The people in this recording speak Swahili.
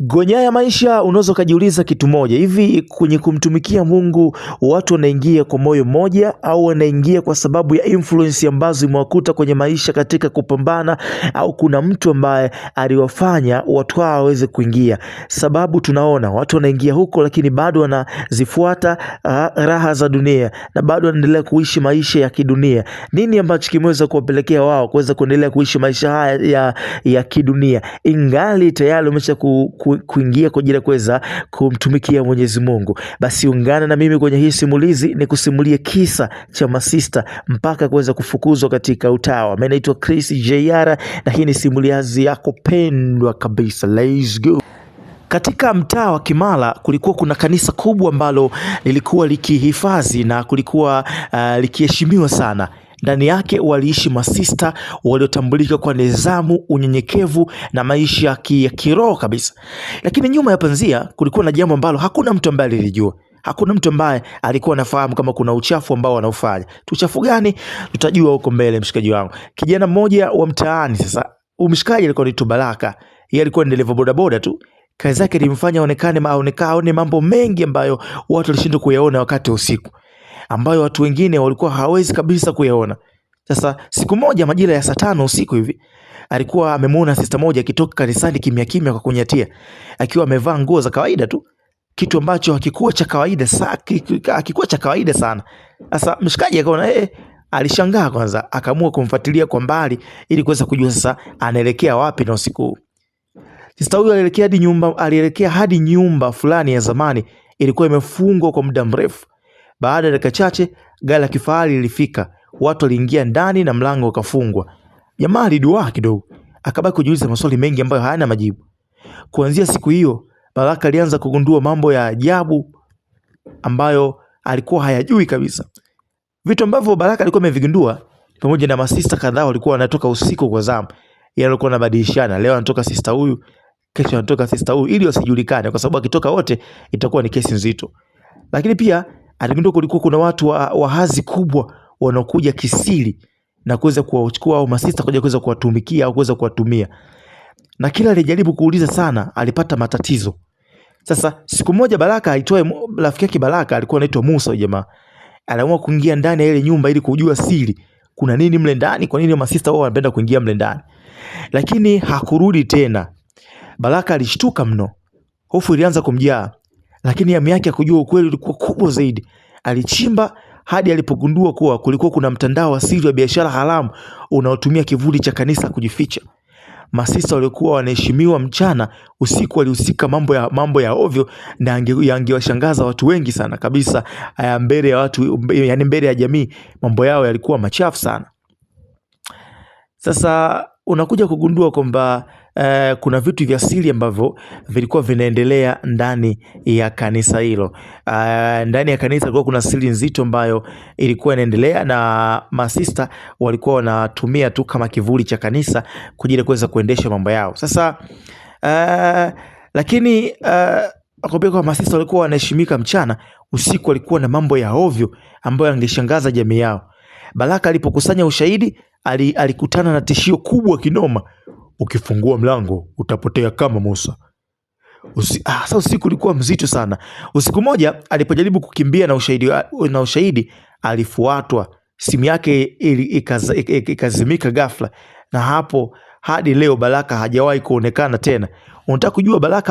Gonya ya maisha, unaweza kujiuliza kitu moja hivi, kwenye kumtumikia Mungu watu wanaingia kwa moyo mmoja au wanaingia kwa sababu ya influence ambazo imewakuta kwenye maisha katika kupambana, au kuna mtu ambaye aliwafanya watu hao waweze kuingia? Sababu tunaona watu wanaingia huko lakini bado wanazifuata raha za dunia na bado wanaendelea kuishi maisha ya kidunia. Nini ambacho kimeweza kuwapelekea wao kuweza kuendelea kuishi maisha haya ya kidunia ingali tayari umesha kuingia kwa ajili ya kuweza kumtumikia Mwenyezi Mungu? Basi ungana na mimi kwenye hii simulizi ni kusimulia kisa cha masista mpaka kuweza kufukuzwa katika utawa. Mimi naitwa Chris JR na hii ni simulizi yako pendwa kabisa. Let's go. Katika mtaa wa Kimara kulikuwa kuna kanisa kubwa ambalo lilikuwa likihifadhi na kulikuwa likiheshimiwa sana. Ndani yake waliishi masista waliotambulika kwa nidhamu, unyenyekevu na maisha ya kiroho kabisa. Lakini nyuma ya panzia kulikuwa na jambo ambalo hakuna mtu ambaye alilijua. Hakuna mtu ambaye alikuwa anafahamu kama kuna uchafu ambao wanaufanya. Uchafu gani? Tutajua huko mbele, mshikaji wangu. Kijana mmoja wa mtaani, sasa umshikaji alikuwa anaitwa Baraka. Yeye alikuwa ni dereva bodaboda tu. Kazi yake ilimfanya aone mambo mengi ambayo watu walishindwa kuyaona wakati wa usiku, ambayo watu wengine walikuwa hawezi kabisa kuyaona. Sasa siku moja majira ya saa 5 usiku hivi, alikuwa amemuona sister moja akitoka kanisani kimya kimya kwa kunyatia, akiwa amevaa nguo za kawaida tu, kitu ambacho hakikuwa cha kawaida sana. Sasa mshikaji akaona alishangaa kwanza, akaamua kumfuatilia kwa mbali ili kuweza kujua sasa anaelekea wapi na usiku huu. Sister huyu alielekea hadi nyumba fulani ya zamani, ilikuwa imefungwa kwa muda mrefu. Baada ya dakika chache gari la kifahari lilifika. Watu waliingia ndani na mlango ukafungwa. Jamaa aliduaa kidogo, akabaki kujiuliza maswali mengi ambayo hayana majibu. Kuanzia siku hiyo Baraka alianza kugundua mambo ya ajabu ambayo alikuwa hayajui kabisa. Vitu ambavyo Baraka alikuwa amevigundua, pamoja na masista kadhaa walikuwa wanatoka usiku kwa zamu. Yeye alikuwa anabadilishana, leo anatoka sister huyu, kesho anatoka sister huyu, ili wasijulikane, kwa sababu akitoka wote itakuwa ni kesi nzito. Lakini pia aligundua kulikuwa kuna watu wa hadhi kubwa wanaokuja kisiri na kuweza kuwachukua au masista kuweza kuwatumikia au kuweza kuwatumia. Na kila alijaribu kuuliza sana alipata matatizo. Sasa siku moja Baraka aitoe rafiki yake Baraka, alikuwa anaitwa Musa jamaa. Aliamua kuingia ndani ya ile nyumba ili kujua siri. Kuna nini mle ndani? Kwa nini masista wao wanapenda kuingia mle ndani? Lakini hakurudi tena. Baraka alishtuka mno. Hofu ilianza kumjaa. Lakini hamu yake ya kujua ukweli ulikuwa kubwa zaidi. Alichimba hadi alipogundua kuwa kulikuwa kuna mtandao wa siri wa biashara haramu unaotumia kivuli cha kanisa kujificha. Masista waliokuwa wanaheshimiwa mchana, usiku walihusika mambo ya ovyo na yangewashangaza watu wengi sana kabisa. Mbele ya watu, yani mbele ya jamii, mambo yao yalikuwa machafu sana. Sasa unakuja kugundua kwamba kuna vitu vya siri ambavyo vilikuwa vinaendelea ndani ya kanisa hilo. Ndani ya kanisa kulikuwa kuna siri nzito ambayo ilikuwa inaendelea, na masista walikuwa wanatumia tu kama kivuli cha kanisa kwa ajili ya kuweza kuendesha mambo yao. Sasa lakini akwambia kwa masista walikuwa wanaheshimika mchana, usiku walikuwa na mambo ya ovyo ambayo yangeshangaza jamii yao. Baraka alipokusanya ushahidi, alikutana na tishio kubwa kinoma. Ukifungua mlango utapotea kama Musa. Sasa usiku ulikuwa mzito sana. Usiku moja alipojaribu kukimbia na ushahidi alifuatwa. Simu yake ikazimika ghafla, na hapo hadi leo Baraka hajawahi kuonekana tena. Unataka kujua Baraka